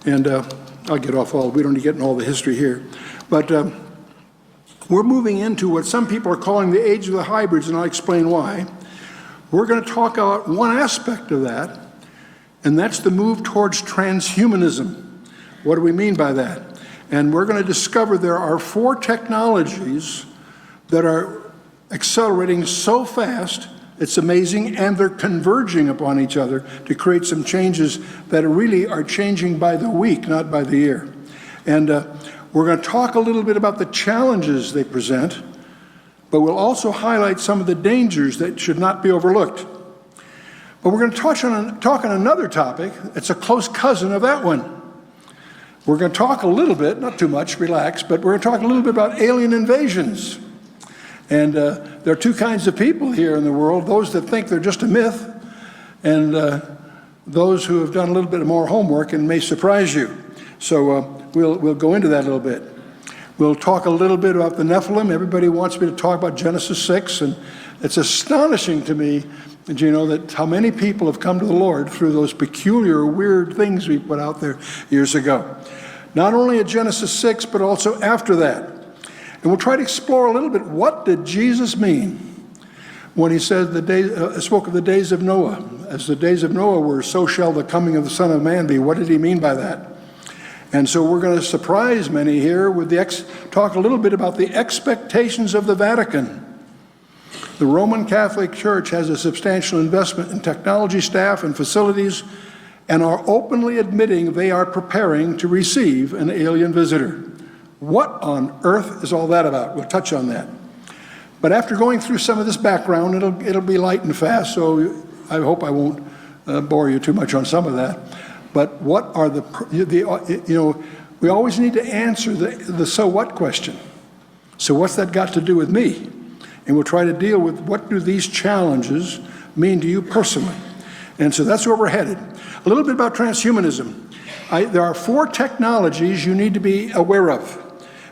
And I'll get off we don't need to get in all the history here. But we're moving into what some people are calling the age of the hybrids, and I'll explain why. We're going to talk about one aspect of that, and that's the move towards transhumanism. What do we mean by that? And we're going to discover there are 4 technologies that are accelerating so fast, it's amazing, and they're converging upon each other to create some changes that really are changing by the week, not by the year. And we're going to talk a little bit about the challenges they present, but we'll also highlight some of the dangers that should not be overlooked. But we're going to talk on another topic. It's a close cousin of that one. We're going to talk a little bit, not too much, relax, but we're going to talk a little bit about alien invasions. And there are 2 kinds of people here in the world, those that think they're just a myth, and those who have done a little bit more homework and may surprise you. So we'll go into that a little bit. We'll talk a little bit about the Nephilim. Everybody wants me to talk about Genesis 6, and it's astonishing to me, that how many people have come to the Lord through those peculiar, weird things we put out there years ago. Not only at Genesis 6, but also after that. And we'll try to explore a little bit, what did Jesus mean when he said spoke of the days of Noah? As the days of Noah were, so shall the coming of the Son of Man be. What did he mean by that? And so we're going to surprise many here with talk a little bit about the expectations of the Vatican. The Roman Catholic Church has a substantial investment in technology staff and facilities, and are openly admitting they are preparing to receive an alien visitor. What on earth is all that about? We'll touch on that. But after going through some of this background, it'll be light and fast, so I hope I won't bore you too much on some of that. But what are we always need to answer the so what question. So what's that got to do with me? And we'll try to deal with what do these challenges mean to you personally. And so that's where we're headed. A little bit about transhumanism. There are 4 technologies you need to be aware of.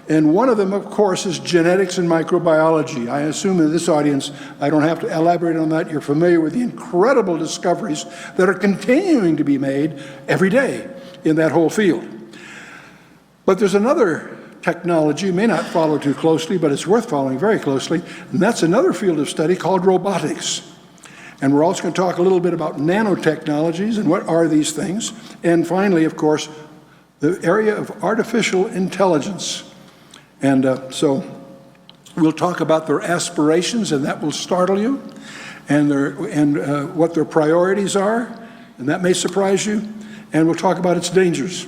And one of them, of course, is genetics and microbiology. I assume in this audience, I don't have to elaborate on that. You're familiar with the incredible discoveries that are continuing to be made every day in that whole field. But there's another technology, you may not follow too closely, but it's worth following very closely, and that's another field of study called robotics. And we're also going to talk a little bit about nanotechnologies and what are these things. And finally, of course, the area of artificial intelligence. And so we'll talk about their aspirations, and that will startle you, and what their priorities are, and that may surprise you. And we'll talk about its dangers.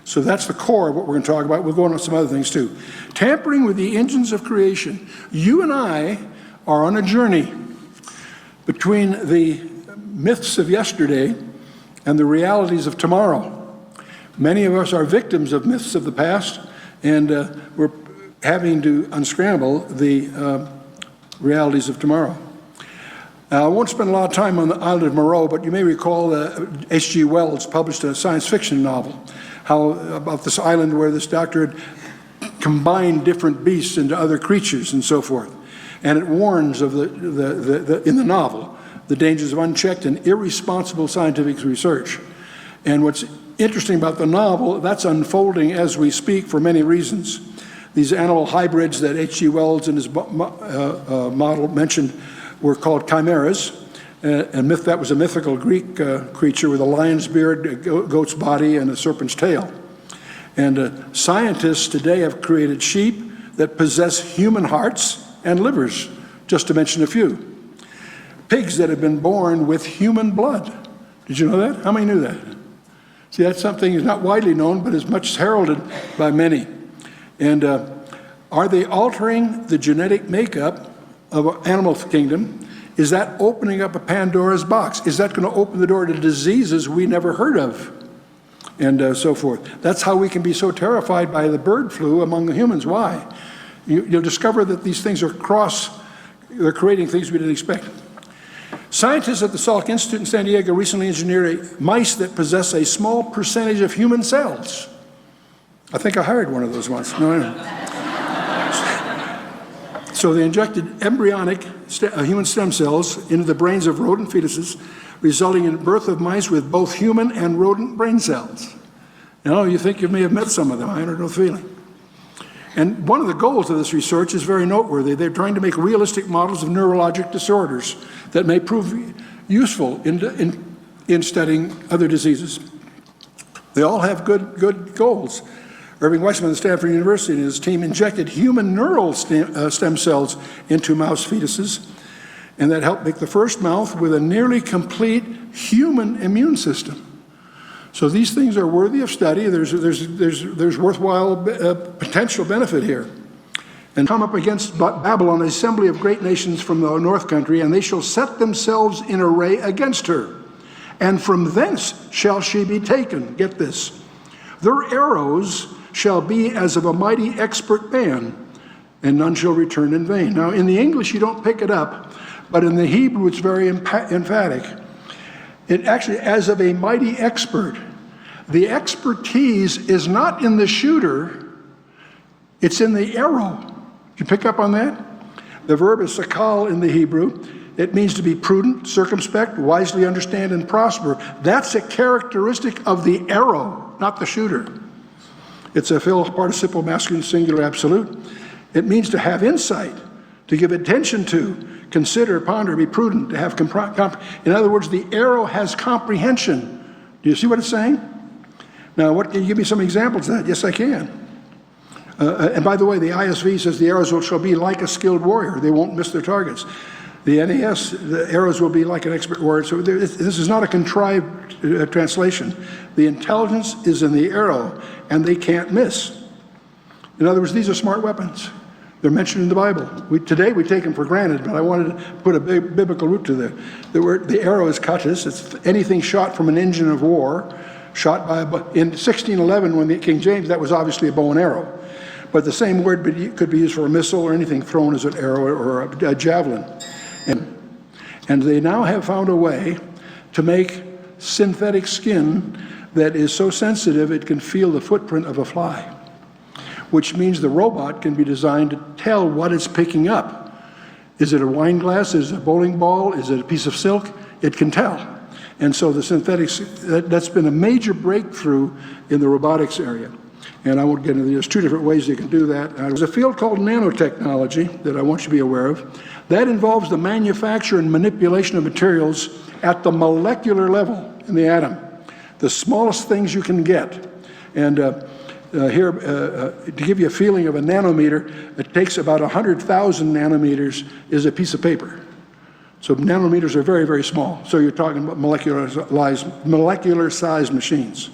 So that's the core of what we're going to talk about. We'll go on to some other things too. Tampering with the engines of creation. You and I are on a journey between the myths of yesterday and the realities of tomorrow. Many of us are victims of myths of the past, and we're having to unscramble the realities of tomorrow. I won't spend a lot of time on the island of Moreau, but you may recall H.G. Wells published a science fiction novel about this island where this doctor had combined different beasts into other creatures and so forth. And it warns of in the novel, the dangers of unchecked and irresponsible scientific research. And what's interesting about the novel, that's unfolding as we speak for many reasons. These animal hybrids that H.G. Wells in his model mentioned were called chimeras. That was a mythical Greek creature with a lion's beard, a goat's body, and a serpent's tail. And scientists today have created sheep that possess human hearts and livers, just to mention a few. Pigs that have been born with human blood. Did you know that? How many knew that? See, that's something that's not widely known, but is much heralded by many. And are they altering the genetic makeup of animal kingdom? Is that opening up a Pandora's box? Is that going to open the door to diseases we never heard of? And so forth. That's how we can be so terrified by the bird flu among the humans. Why? You'll discover that these things they're creating things we didn't expect. Scientists at the Salk Institute in San Diego recently engineered mice that possess a small percentage of human cells. I think I hired one of those once. No. So they injected embryonic human stem cells into the brains of rodent fetuses, resulting in birth of mice with both human and rodent brain cells. You know, you think you may have met some of them. I don't know the feeling. And one of the goals of this research is very noteworthy. They're trying to make realistic models of neurologic disorders that may prove useful in studying other diseases. They all have good goals. Irving Weissman of Stanford University and his team injected human neural stem cells into mouse fetuses, and that helped make the first mouse with a nearly complete human immune system. So these things are worthy of study. There's worthwhile potential benefit here. And come up against Babylon, an assembly of great nations from the north country, and they shall set themselves in array against her. And from thence shall she be taken. Get this. Their arrows shall be as of a mighty expert man, and none shall return in vain. Now, in the English, you don't pick it up, but in the Hebrew, it's very emphatic. It actually, as of a mighty expert. The expertise is not in the shooter, it's in the arrow. Did you pick up on that? The verb is sakal in the Hebrew. It means to be prudent, circumspect, wisely understand, and prosper. That's a characteristic of the arrow, not the shooter. It's a participle masculine singular absolute. It means to have insight, to give attention to, consider, ponder, be prudent, to have in other words, the arrow has comprehension. Do you see what it's saying? Now, can you give me some examples of that? Yes, I can. And by the way, the ISV says the arrows shall be like a skilled warrior. They won't miss their targets. The NAS, the arrows will be like an expert warrior. So this is not a contrived translation. The intelligence is in the arrow, and they can't miss. In other words, these are smart weapons. They're mentioned in the Bible. Today we take them for granted, but I wanted to put a big biblical root to the word. The arrow is katus. It's anything shot from an engine of war, shot by in 1611 when the King James, that was obviously a bow and arrow. But the same word could be used for a missile or anything thrown as an arrow or a javelin. And they now have found a way to make synthetic skin that is so sensitive it can feel the footprint of a fly, which means the robot can be designed to tell what it's picking up. Is it a wine glass? Is it a bowling ball? Is it a piece of silk? It can tell. And so the synthetics, that's been a major breakthrough in the robotics area. And I won't get into there's two different ways you can do that. There's a field called nanotechnology that I want you to be aware of. That involves the manufacture and manipulation of materials at the molecular level in the atom, the smallest things you can get. And to give you a feeling of a nanometer, it takes about 100,000 nanometers is a piece of paper. So nanometers are very, very small. So you're talking about molecular sized machines.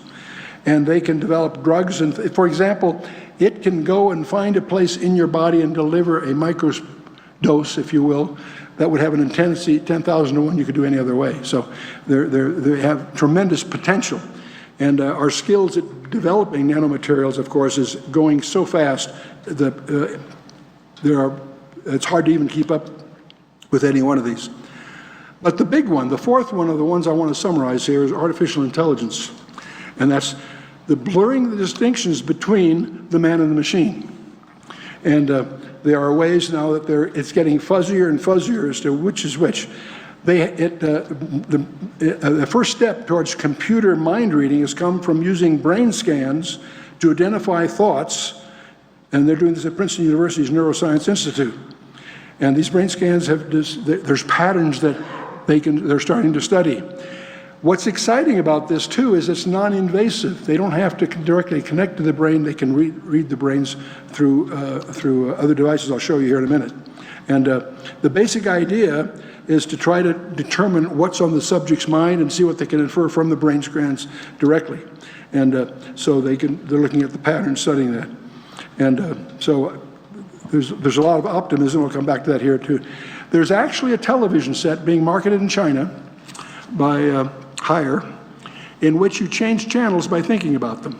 And they can develop drugs. And for example, it can go and find a place in your body and deliver a microdose, if you will, that would have an intensity 10,000 to 1 you could do any other way. So they have tremendous potential. And our skills at developing nanomaterials, of course, is going so fast that it's hard to even keep up with any one of these. But the big one, the fourth one of the ones I want to summarize here is artificial intelligence. And that's the blurring the distinctions between the man and the machine. And there are ways now that it's getting fuzzier and fuzzier as to which is which. The first step towards computer mind reading has come from using brain scans to identify thoughts, and they're doing this at Princeton University's Neuroscience Institute. And these brain scans there's patterns that they're starting to study. What's exciting about this, too, is it's non-invasive. They don't have to directly connect to the brain. They can read the brains through other devices I'll show you here in a minute. And the basic idea is to try to determine what's on the subject's mind and see what they can infer from the brain scans directly. And so they're looking at the pattern, studying that. And so there's a lot of optimism. We'll come back to that here, too. There's actually a television set being marketed in China by Hire, in which you change channels by thinking about them.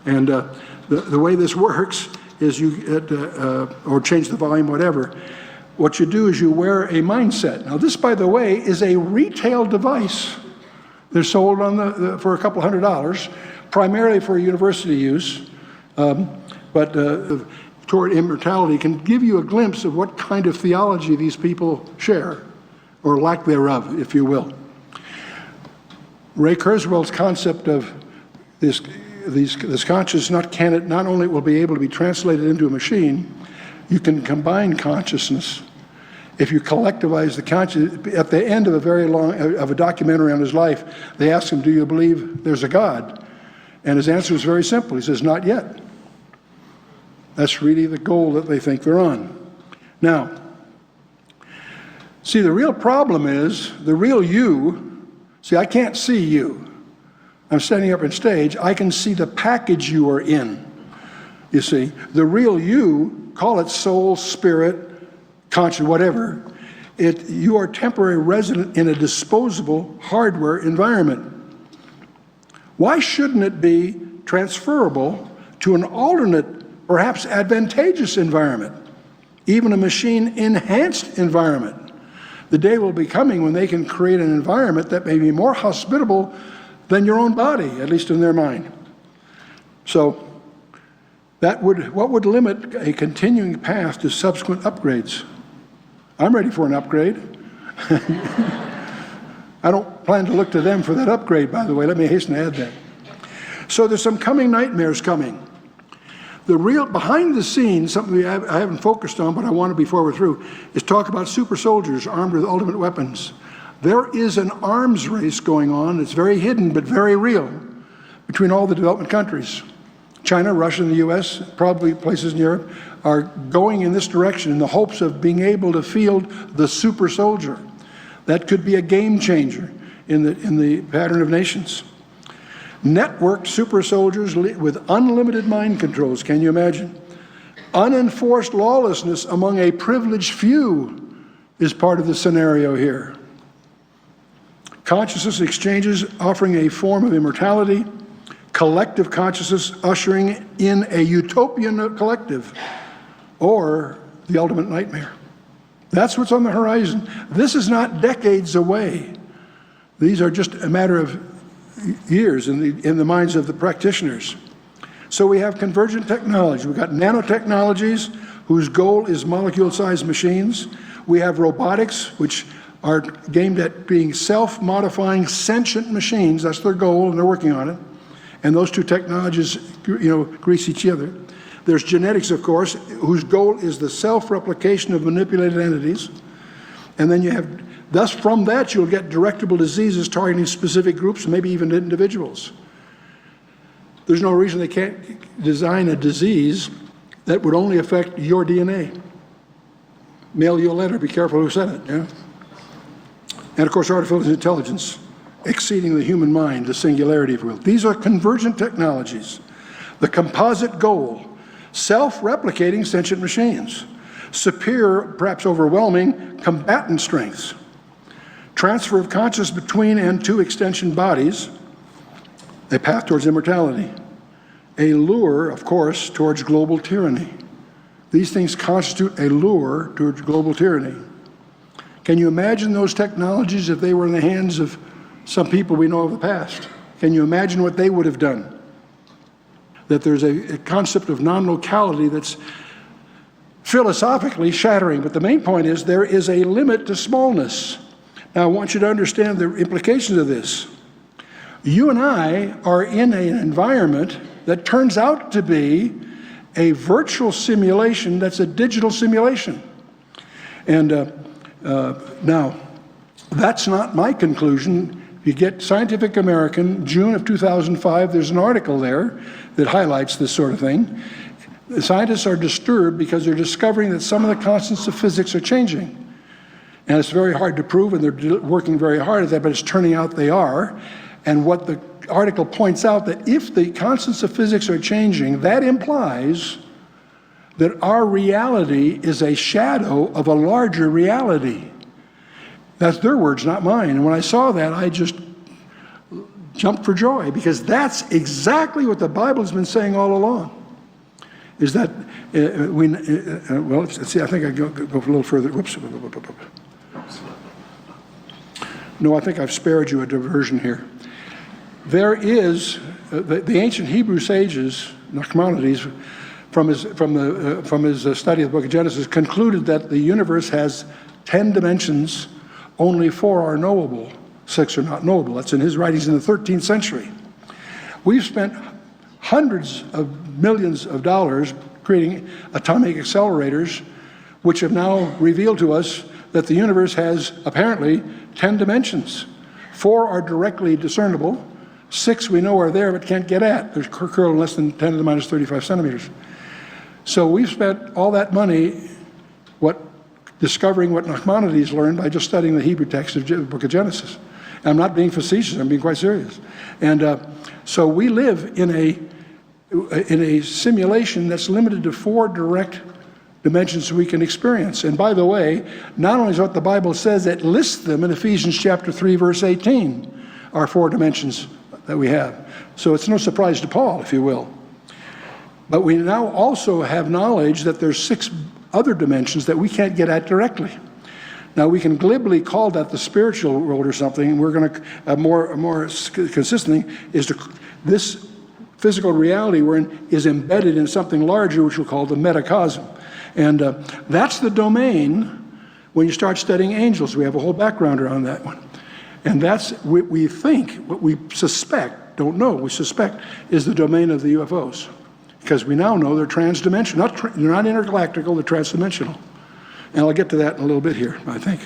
And the way this works is or change the volume, whatever. What you do is you wear a mindset. Now this, by the way, is a retail device. They're sold for a couple $100, primarily for university use. But toward immortality can give you a glimpse of what kind of theology these people share, or lack thereof, if you will. Ray Kurzweil's concept of this this consciousness not only will be able to be translated into a machine, you can combine consciousness. If you collectivize the consciousness, at the end of a documentary on his life, they asked him, "Do you believe there's a God?" And his answer was very simple. He says, "Not yet." That's really the goal that they think they're on. Now, see, the real problem is, the real you, see, I can't see you. I'm standing up on stage, I can see the package you are in. You see, the real you, call it soul, spirit, conscience, whatever, you are temporary resident in a disposable hardware environment. Why shouldn't it be transferable to an alternate, perhaps advantageous environment, even a machine-enhanced environment? The day will be coming when they can create an environment that may be more hospitable than your own body, at least in their mind. So what would limit a continuing path to subsequent upgrades? I'm ready for an upgrade. I don't plan to look to them for that upgrade, by the way. Let me hasten to add that. So there's some coming nightmares coming. The real behind the scenes, something I haven't focused on, but I want to before we're through, is talk about super soldiers armed with ultimate weapons. There is an arms race going on. It's very hidden, but very real, between all the development countries. China, Russia, and the US, probably places in Europe, are going in this direction in the hopes of being able to field the super soldier. That could be a game changer in the pattern of nations. Networked super soldiers with unlimited mind controls, can you imagine? Unenforced lawlessness among a privileged few is part of the scenario here. Consciousness exchanges offering a form of immortality, collective consciousness ushering in a utopian collective, or the ultimate nightmare. That's what's on the horizon. This is not decades away. These are just a matter of years in the minds of the practitioners. So we have convergent technology. We've got nanotechnologies whose goal is molecule-sized machines. We have robotics, which are aimed at being self-modifying sentient machines. That's their goal, and they're working on it. And those two technologies, grease each other. There's genetics, of course, whose goal is the self-replication of manipulated entities. And then you have, thus from that you'll get directable diseases targeting specific groups, maybe even individuals. There's no reason they can't design a disease that would only affect your DNA. Mail you a letter, be careful who said it, yeah? And of course, artificial intelligence, exceeding the human mind, the singularity, if you will. These are convergent technologies. The composite goal, self-replicating sentient machines, superior, perhaps overwhelming, combatant strengths, transfer of consciousness between and to extension bodies, a path towards immortality, a lure, of course, towards global tyranny. These things constitute a lure towards global tyranny. Can you imagine those technologies if they were in the hands of some people we know of the past? Can you imagine what they would have done? That there's a concept of non-locality that's philosophically shattering, but the main point is there is a limit to smallness. Now I want you to understand the implications of this. You and I are in an environment that turns out to be a virtual simulation that's a digital simulation. And now, that's not my conclusion. If you get Scientific American, June of 2005, there's an article there that highlights this sort of thing. The scientists are disturbed because they're discovering that some of the constants of physics are changing. And it's very hard to prove, and they're working very hard at that, but it's turning out they are. And what the article points out, that if the constants of physics are changing, that implies that our reality is a shadow of a larger reality. That's their words, not mine. And when I saw that, I just jumped for joy, because that's exactly what the Bible has been saying all along. Is that, well, let's see, I think I go a little further. Whoops. No, I think I've spared you a diversion here. There is, the ancient Hebrew sages, Nachmanides, from his study of the book of Genesis, concluded that the universe has 10 dimensions, only 4 are knowable, 6 are not knowable. That's in his writings in the 13th century. We've spent hundreds of millions of dollars creating atomic accelerators, which have now revealed to us that the universe has apparently 10 dimensions. 4 are directly discernible. 6 we know are there but can't get at. They're curled less than 10 to the minus 35 centimeters. So we've spent all that money discovering what Nachmanides learned by just studying the Hebrew text of the book of Genesis. And I'm not being facetious, I'm being quite serious. And so we live in a simulation that's limited to 4 direct dimensions we can experience. And by the way, not only is what the Bible says, it lists them in Ephesians chapter 3, verse 18, are 4 dimensions that we have. So it's no surprise to Paul, if you will. But we now also have knowledge that there's 6 other dimensions that we can't get at directly. Now, we can glibly call that the spiritual world or something, and we're going to, a more consistent thing is this physical reality we're in is embedded in something larger, which we'll call the metacosm. And that's the domain when you start studying angels. We have a whole background around that one. And that's what we think, what we suspect, don't know, we suspect is the domain of the UFOs. Because we now know they're transdimensional. They're not intergalactical, they're transdimensional. And I'll get to that in a little bit here, I think.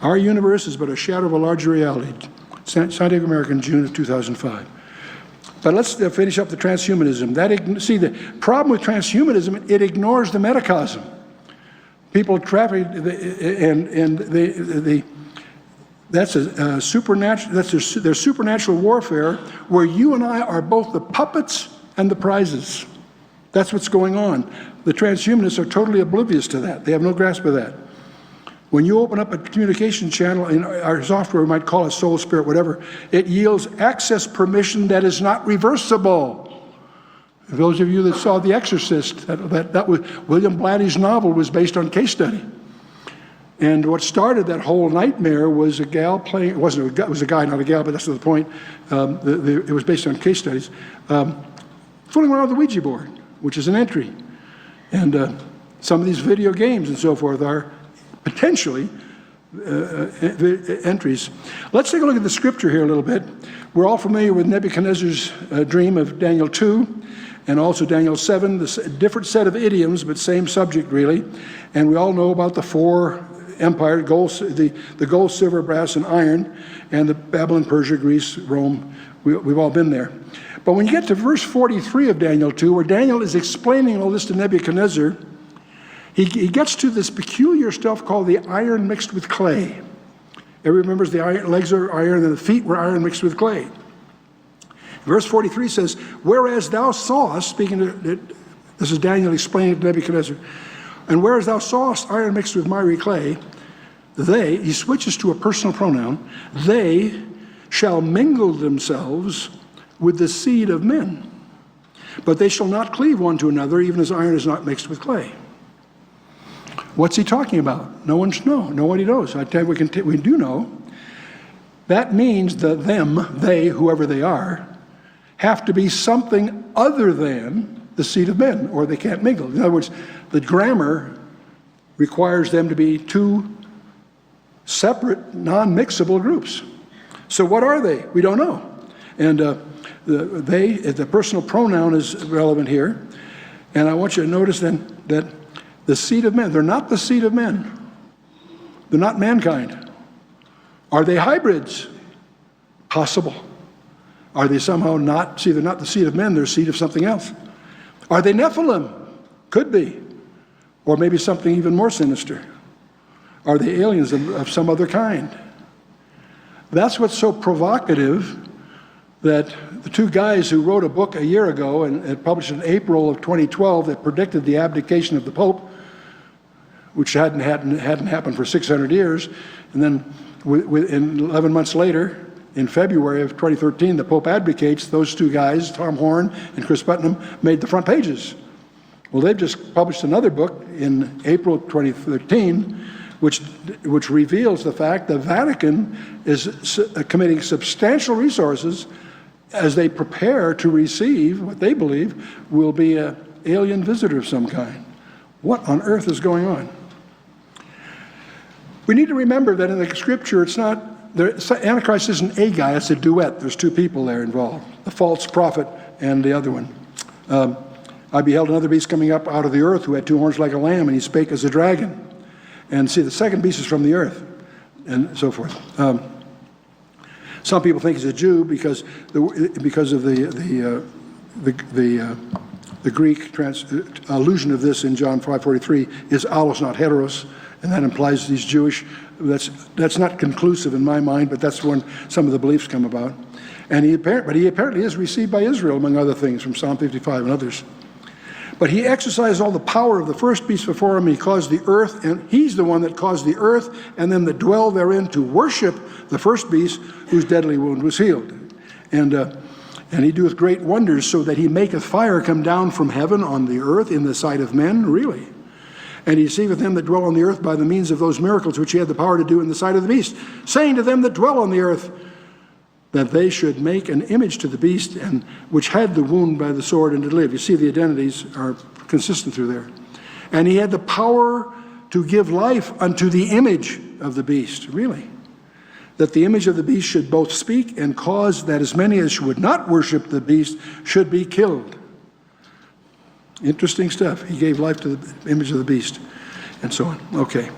Our universe is but a shadow of a larger reality. Scientific American, June of 2005. But let's finish up the transhumanism. See, the problem with transhumanism, it ignores the metacosm. People traffic, that's a supernatural. That's their supernatural warfare, where you and I are both the puppets and the prizes. That's what's going on. The transhumanists are totally oblivious to that. They have no grasp of that. When you open up a communication channel in our software, we might call it soul, spirit, whatever, it yields access permission that is not reversible. Those of you that saw The Exorcist, that was William Blatty's novel was based on case study. And what started that whole nightmare was a gal playing, it was a guy, not a gal, but that's not the point. It was based on case studies. Fooling around with the Ouija board, which is an entry. And some of these video games and so forth are potentially entries. Let's take a look at the scripture here a little bit. We're all familiar with Nebuchadnezzar's dream of Daniel 2 and also Daniel 7, the different set of idioms, but same subject really. And we all know about the 4 empires, the gold, silver, brass, and iron, and the Babylon, Persia, Greece, Rome. We've all been there. But when you get to verse 43 of Daniel 2, where Daniel is explaining all this to Nebuchadnezzar, he gets to this peculiar stuff called the iron mixed with clay. Everybody remembers the legs are iron and the feet were iron mixed with clay. Verse 43 says, whereas thou sawest, speaking to, this is Daniel explaining to Nebuchadnezzar, and whereas thou sawest iron mixed with miry clay, he switches to a personal pronoun, they shall mingle themselves with the seed of men, but they shall not cleave one to another, even as iron is not mixed with clay. What's he talking about? Nobody knows. I tell you, we do know. That means that they, whoever they are, have to be something other than the seed of men, or they can't mingle. In other words, the grammar requires them to be 2 separate, non-mixable groups. So what are they? We don't know. And the personal pronoun is relevant here. And I want you to notice then that the seed of men, they're not the seed of men. They're not mankind. Are they hybrids? Possible. Are they somehow not, they're not the seed of men, they're seed of something else. Are they Nephilim? Could be. Or maybe something even more sinister. Are they aliens of some other kind? That's what's so provocative, that the 2 guys who wrote a book a year ago and published in April of 2012 that predicted the abdication of the Pope, which hadn't happened for 600 years, and then 11 months later, in February of 2013, the Pope abdicates. Those 2 guys, Tom Horn and Chris Putnam, made the front pages. Well, they've just published another book in April 2013, which reveals the fact the Vatican is committing substantial resources as they prepare to receive what they believe will be an alien visitor of some kind. What on earth is going on? We need to remember that in the scripture, it's not, Antichrist isn't a guy, it's a duet. There's 2 people there involved. The false prophet and the other one. I beheld another beast coming up out of the earth who had two horns like a lamb, and he spake as a dragon. And see, the second beast is from the earth, and so forth. Some people think he's a Jew because of the Greek allusion of this in John 5:43 is allos, not heteros, and that implies he's Jewish. That's not conclusive in my mind, but that's when some of the beliefs come about. And he apparently is received by Israel, among other things, from Psalm 55 and others. But he exercised all the power of the first beast before him. He caused the earth, and he's the one that caused the earth and them that dwell therein to worship the first beast, whose deadly wound was healed. And he doeth great wonders, so that he maketh fire come down from heaven on the earth in the sight of men, really. And he deceiveth them that dwell on the earth by the means of those miracles which he had the power to do in the sight of the beast, saying to them that dwell on the earth, that they should make an image to the beast, and which had the wound by the sword and did live. You see, the identities are consistent through there. And he had the power to give life unto the image of the beast, really. That the image of the beast should both speak and cause that as many as would not worship the beast should be killed. Interesting stuff. He gave life to the image of the beast, and so on. Okay.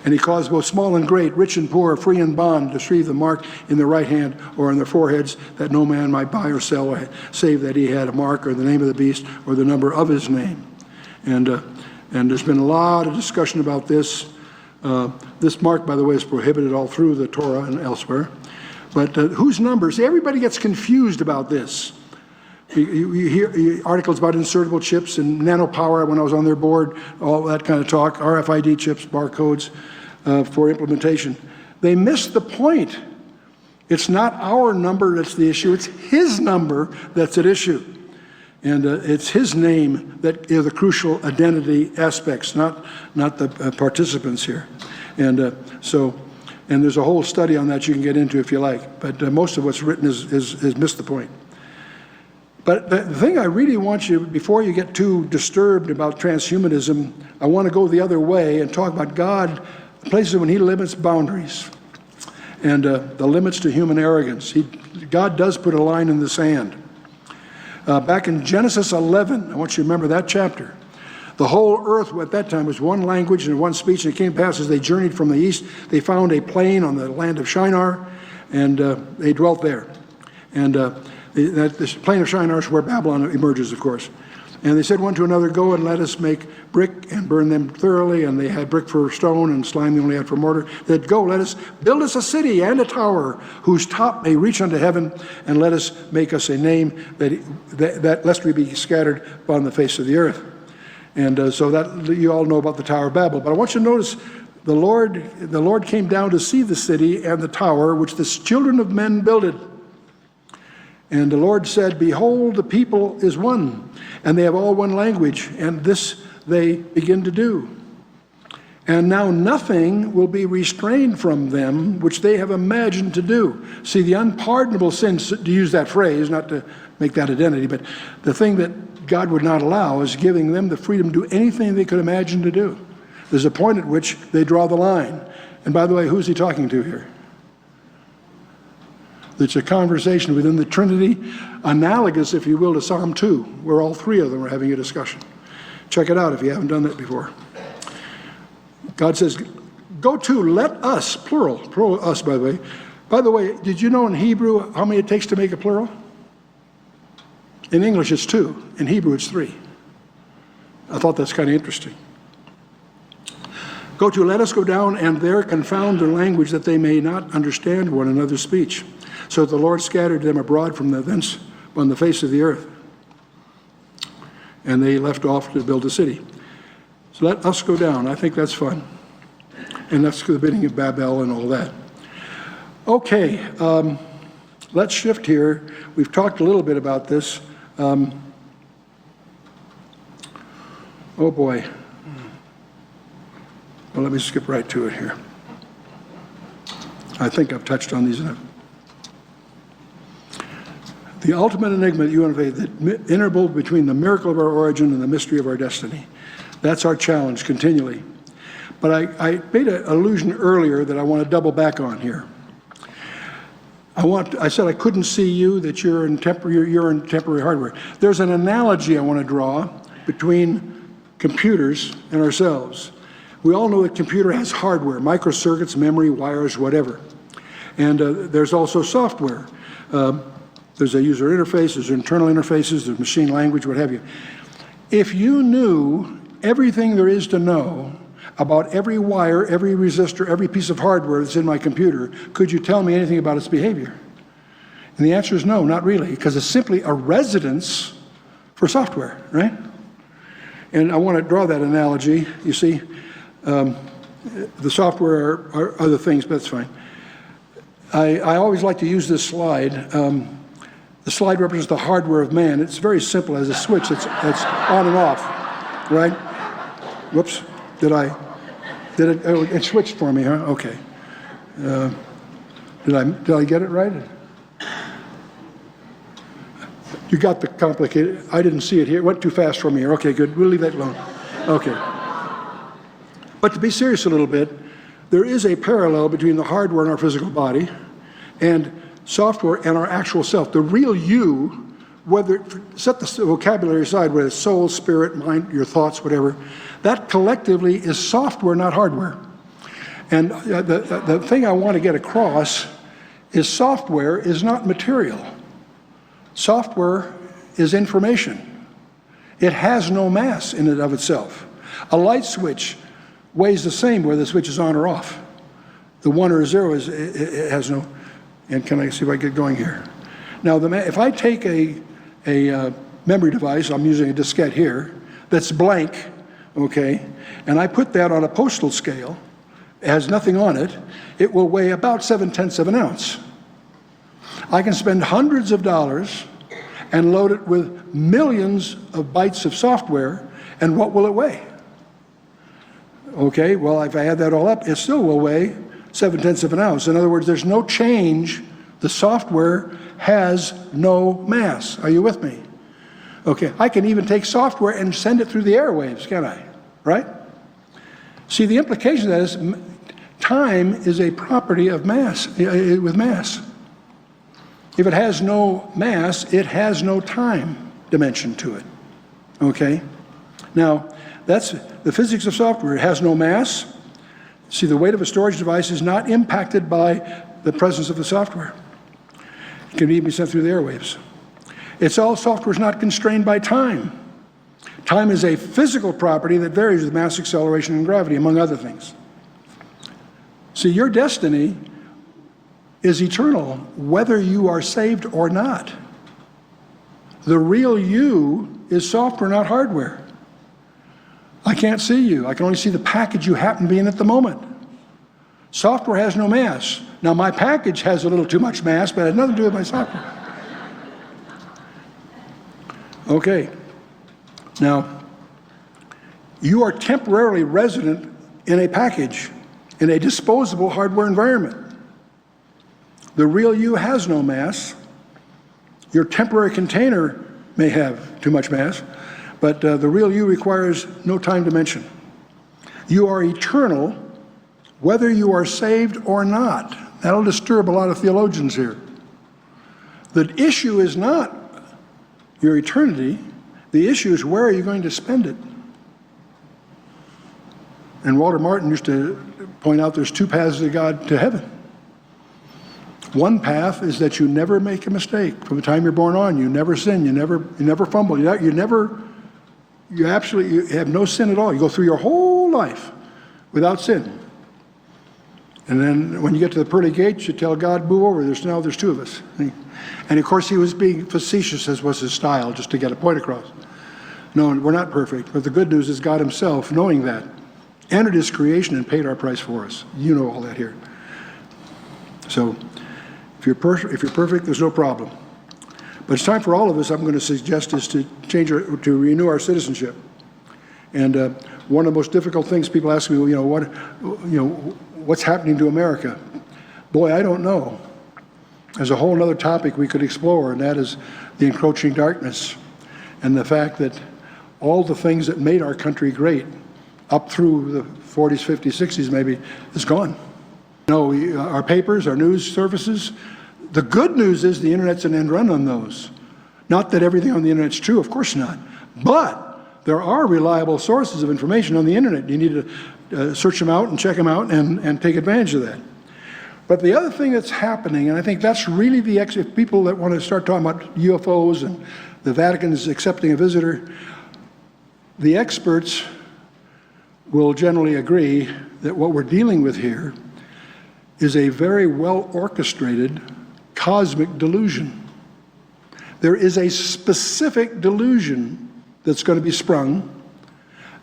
And he caused both small and great, rich and poor, free and bond, to receive the mark in their right hand or on their foreheads, that no man might buy or sell, save that he had a mark or the name of the beast or the number of his name. And there's been a lot of discussion about this. This mark, by the way, is prohibited all through the Torah and elsewhere. But whose numbers? Everybody gets confused about this. You hear articles about insertable chips and nanopower when I was on their board, all that kind of talk, RFID chips, barcodes for implementation. They miss the point. It's not our number that's the issue, it's his number that's at issue. And it's his name that are the crucial identity aspects, not the participants here. And and there's a whole study on that you can get into if you like, but most of what's written is missed the point. But the thing I really want you, before you get too disturbed about transhumanism, I want to go the other way and talk about God, places when he limits boundaries and the limits to human arrogance. God does put a line in the sand. Back in Genesis 11, I want you to remember that chapter. The whole earth at that time was one language and one speech, and it came to pass as they journeyed from the east, they found a plain on the land of Shinar, and they dwelt there. And this plain of Shinar is where Babylon emerges, of course. And they said one to another, go and let us make brick and burn them thoroughly. And they had brick for stone and slime they only had for mortar. They said, go, let us build us a city and a tower whose top may reach unto heaven, and let us make us a name that lest we be scattered upon the face of the earth. And so that you all know about the Tower of Babel. But I want you to notice the Lord came down to see the city and the tower which the children of men builded. And the Lord said, behold, the people is one, and they have all one language, and this they begin to do. And now nothing will be restrained from them which they have imagined to do. See, the unpardonable sins, to use that phrase, not to make that identity, but the thing that God would not allow is giving them the freedom to do anything they could imagine to do. There's a point at which they draw the line. And by the way, who's he talking to here? It's a conversation within the Trinity, analogous, if you will, to Psalm 2, where all three of them are having a discussion. Check it out if you haven't done that before. God says, go to, let us, plural us, by the way. By the way, did you know in Hebrew how many it takes to make a plural? In English, it's 2. In Hebrew, it's 3. I thought that's kind of interesting. Go to, let us go down, and there confound their language, that they may not understand one another's speech. So the Lord scattered them abroad from thence on the face of the earth. And they left off to build a city. So let us go down. I think that's fun. And that's the bidding of Babel and all that. Okay, let's shift here. We've talked a little bit about this. Oh boy. Well, let me skip right to it here. I think I've touched on these enough. The ultimate enigma that you want to face, the interval between the miracle of our origin and the mystery of our destiny. That's our challenge continually. But I made an allusion earlier that I want to double back on here. I said I couldn't see you, that you're in temporary hardware. There's an analogy I want to draw between computers and ourselves. We all know that computer has hardware, microcircuits, memory, wires, whatever. And there's also software. There's a user interface, there's internal interfaces, there's machine language, what have you. If you knew everything there is to know about every wire, every resistor, every piece of hardware that's in my computer, could you tell me anything about its behavior? And the answer is no, not really, because it's simply a residence for software, right? And I want to draw that analogy. You see, the software are other things, but that's fine. I always like to use this slide. The slide represents the hardware of man. It's very simple, as a switch that's on and off, right? Whoops, it switched for me, huh? Okay. Did I get it right? You got the complicated, I didn't see it here. It went too fast for me here. Okay, good, we'll leave that alone. Okay. But to be serious a little bit, there is a parallel between the hardware in our physical body and software and our actual self. The real you, whether, set the vocabulary aside, whether it's soul, spirit, mind, your thoughts, whatever, that collectively is software, not hardware. And the thing I want to get across is software is not material. Software is information. It has no mass in and of itself. A light switch weighs the same whether the switch is on or off. The 1 or 0 it has no, and can I see if I get going here? Now, if I take a memory device, I'm using a diskette here, that's blank, okay, and I put that on a postal scale, it has nothing on it, it will weigh about 7/10 of an ounce. I can spend hundreds of dollars and load it with millions of bytes of software, and what will it weigh? Okay, well, if I add that all up, it still will weigh 7/10 of an ounce. In other words, there's no change. The software has no mass. Are you with me? Okay, I can even take software and send it through the airwaves, can't I? Right? See, the implication of that is time is a property of mass, with mass. If it has no mass, it has no time dimension to it. Okay? Now, that's the physics of software. It has no mass. See, the weight of a storage device is not impacted by the presence of the software. It can even be sent through the airwaves. Software is not constrained by time. Time is a physical property that varies with mass, acceleration, and gravity, among other things. See, your destiny is eternal, whether you are saved or not. The real you is software, not hardware. I can't see you. I can only see the package you happen to be in at the moment. Software has no mass. Now, my package has a little too much mass, but it has nothing to do with my software. Okay. Now, you are temporarily resident in a package, in a disposable hardware environment. The real you has no mass. Your temporary container may have too much mass, but the real you requires no time dimension. You are eternal, whether you are saved or not. That'll disturb a lot of theologians here. The issue is not your eternity. The issue is, where are you going to spend it? And Walter Martin used to point out there's two paths to God, to heaven. One path is that you never make a mistake. From the time you're born on, you never sin, you never fumble, you have no sin at all. You go through your whole life without sin. And then when you get to the pearly gates, you tell God, move over, there's two of us. And of course he was being facetious, as was his style, just to get a point across. No, we're not perfect, but the good news is God himself, knowing that, entered his creation and paid our price for us. You know all that here. So if you're perfect, there's no problem. But it's time for all of us, I'm going to suggest, is to to renew our citizenship. And one of the most difficult things people ask me, what's happening to America? Boy, I don't know. There's a whole other topic we could explore, and that is the encroaching darkness and the fact that all the things that made our country great up through the 40s, 50s, 60s maybe is gone. No, our papers, our news services, The good news is the internet's an end run on those. Not that everything on the internet's true, of course not. But there are reliable sources of information on the internet. You need to search them out and check them out and take advantage of that. But the other thing that's happening, and I think that's really if people that want to start talking about UFOs and the Vatican's accepting a visitor, the experts will generally agree that what we're dealing with here is a very well orchestrated cosmic delusion. There is a specific delusion that's going to be sprung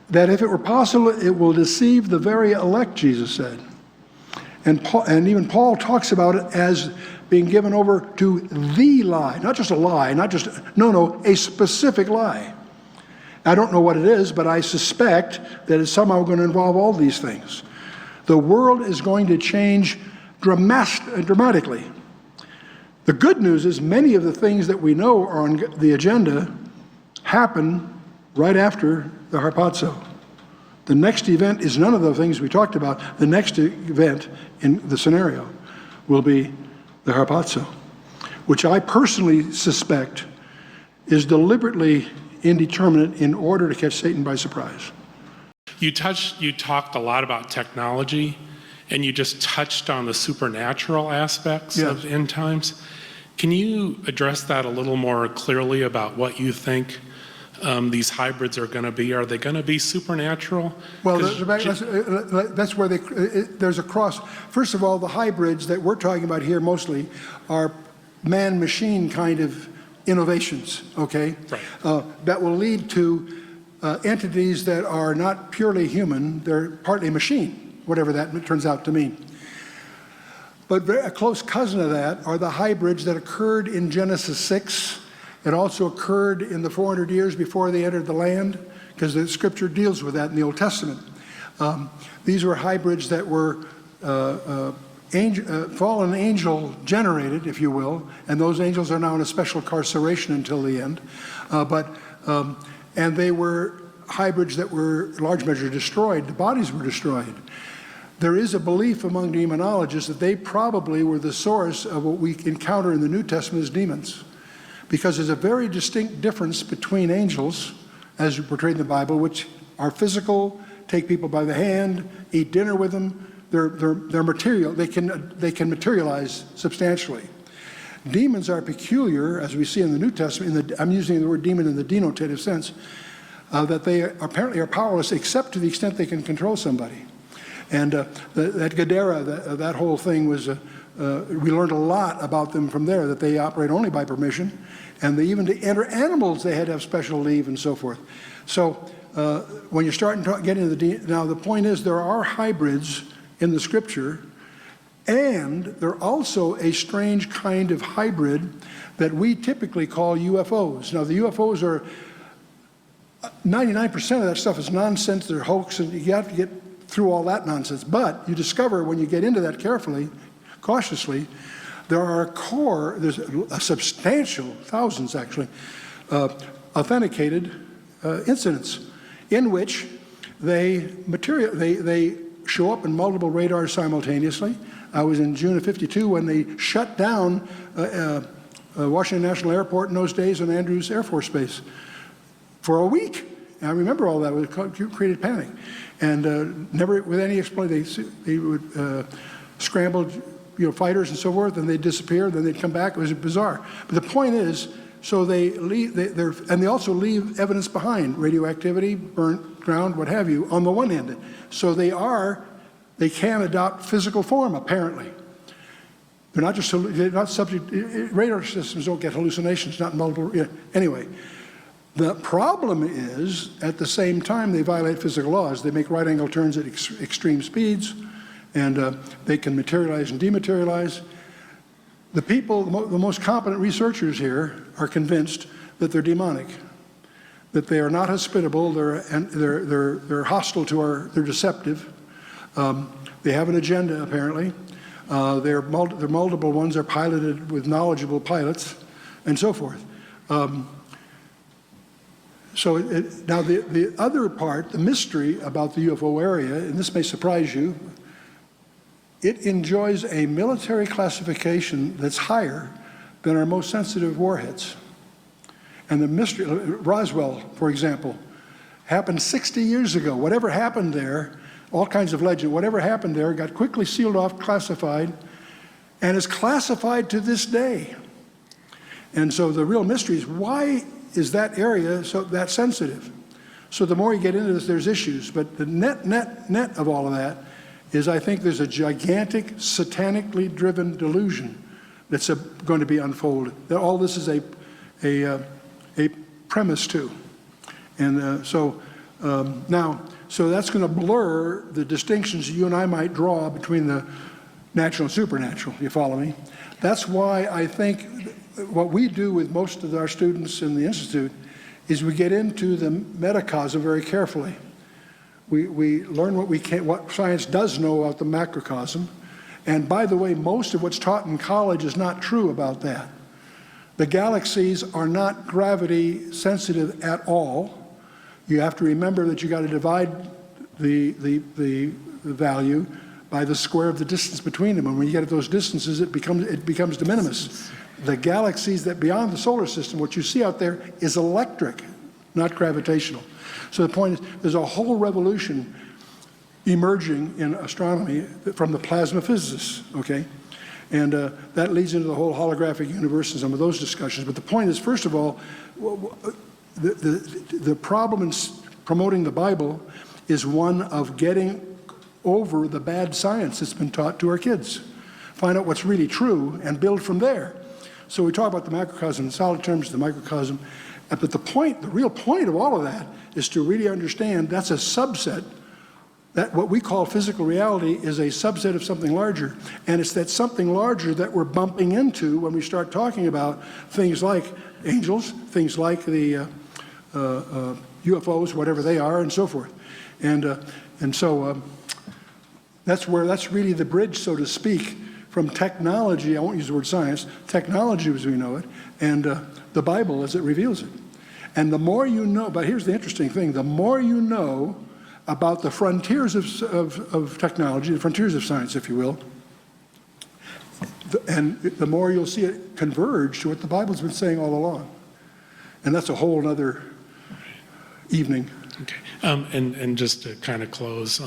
that if it were possible, it will deceive the very elect, Jesus said. And even Paul talks about it as being given over to the lie, not just a lie, a specific lie. I don't know what it is, but I suspect that it's somehow going to involve all these things. The world is going to change dramatically. The good news is many of the things that we know are on the agenda happen right after the harpazo. The next event is none of the things we talked about. The next event in the scenario will be the harpazo, which I personally suspect is deliberately indeterminate in order to catch Satan by surprise. You talked a lot about technology, and you just touched on the supernatural aspects of end times. Can you address that a little more clearly about what you think these hybrids are going to be? Are they going to be supernatural? Well, that's where there's a cross. First of all, the hybrids that we're talking about here mostly are man-machine kind of innovations, okay? Right. That will lead to entities that are not purely human. They're partly machine, whatever that turns out to mean. But a close cousin of that are the hybrids that occurred in Genesis 6. It also occurred in the 400 years before they entered the land, because the scripture deals with that in the Old Testament. These were hybrids that were fallen angel generated, if you will, and those angels are now in a special carceration until the end. And they were hybrids that were in large measure destroyed. The bodies were destroyed. There is a belief among demonologists that they probably were the source of what we encounter in the New Testament as demons. Because there's a very distinct difference between angels, as portrayed in the Bible, which are physical, take people by the hand, eat dinner with them. They're material. They can materialize substantially. Demons are peculiar, as we see in the New Testament. I'm using the word demon in the denotative sense, that they apparently are powerless, except to the extent they can control somebody. And that Gadara, that whole thing was. We learned a lot about them from there, that they operate only by permission, and even to enter animals, they had to have special leave and so forth. So when you're starting to get into now the point is there are hybrids in the scripture, and they're also a strange kind of hybrid that we typically call UFOs. Now the UFOs are, 99% of that stuff is nonsense, they're hoax, and you have to get through all that nonsense. But you discover when you get into that carefully, cautiously, there's a substantial, thousands actually, authenticated incidents in which they show up in multiple radars simultaneously. I was in June of '52 when they shut down Washington National Airport in those days on Andrews Air Force Base for a week. And I remember all that. It created panic. And never, with any explanation, they would scramble fighters and so forth, and they'd disappear, then they'd come back. It was bizarre. But the point is, so they leave, and they also leave evidence behind, radioactivity, burnt ground, what have you, on the one hand. So they can adopt physical form, apparently. They're not subject, radar systems don't get hallucinations, not multiple, anyway. The problem is, at the same time, they violate physical laws. They make right-angle turns at extreme speeds, and they can materialize and dematerialize. The people, the most competent researchers here are convinced that they're demonic, that they are not hospitable, they're hostile to they're deceptive. They have an agenda, apparently. They're multiple ones are piloted with knowledgeable pilots, and so forth. Now the other part, the mystery about the UFO area, and this may surprise you, it enjoys a military classification that's higher than our most sensitive warheads. And the mystery, Roswell, for example, happened 60 years ago. Whatever happened there, all kinds of legend, whatever happened there got quickly sealed off, classified, and is classified to this day. And so the real mystery is, why is that area so that sensitive? So the more you get into this, there's issues. But the net of all of that is, I think there's a gigantic, satanically driven delusion that's going to be unfolded. That all this is a premise too. And so that's going to blur the distinctions you and I might draw between the natural and supernatural. You follow me? That's why I think what we do with most of our students in the Institute is we get into the metacosm very carefully. We learn what science does know about the macrocosm. And by the way, most of what's taught in college is not true about that. The galaxies are not gravity sensitive at all. You have to remember that you got to divide the value by the square of the distance between them. And when you get at those distances, it becomes de minimis. The galaxies that beyond the solar system, what you see out there is electric, not gravitational. So the point is, there's a whole revolution emerging in astronomy from the plasma physicists, okay? And that leads into the whole holographic universe and some of those discussions. But the point is, first of all, the problem in promoting the Bible is one of getting over the bad science that's been taught to our kids. Find out what's really true and build from there. So we talk about the macrocosm in solid terms, the microcosm. But the real point of all of that is to really understand that's a subset. That what we call physical reality is a subset of something larger. And it's that something larger that we're bumping into when we start talking about things like angels, things like the UFOs, whatever they are, and so forth. And so that's really the bridge, so to speak, from technology, I won't use the word science, technology as we know it, and the Bible as it reveals it. And the more you know, but here's the interesting thing, the more you know about the frontiers of technology, the frontiers of science, if you will, and the more you'll see it converge to what the Bible's been saying all along. And that's a whole other evening. Okay. And just to kind of close,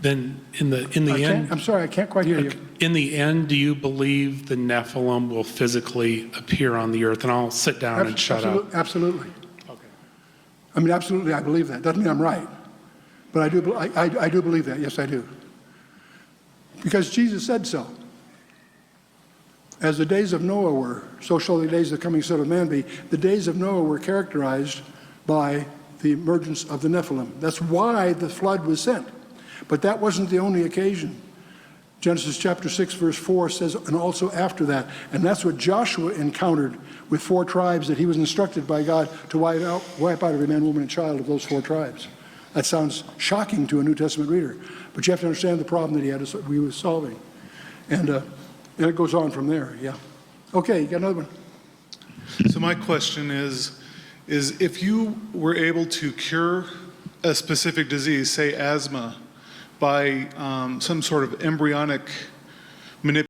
then in the end, I'm sorry, I can't quite hear you. In the end, do you believe the Nephilim will physically appear on the earth? And I'll sit down and shut up. Absolutely. Okay. I mean, absolutely, I believe that. Doesn't mean I'm right, but I do believe that. Yes, I do. Because Jesus said so. As the days of Noah were, so shall the days of the coming Son of Man be. The days of Noah were characterized by the emergence of the Nephilim. That's why the flood was sent. But that wasn't the only occasion. Genesis chapter 6, verse 4 says, and also after that. And that's what Joshua encountered with 4 tribes that he was instructed by God to wipe out every man, woman, and child of those 4 tribes. That sounds shocking to a New Testament reader. But you have to understand the problem that he was solving. And it goes on from there, yeah. Okay, you got another one? So my question is if you were able to cure a specific disease, say asthma, by some sort of embryonic manipulation,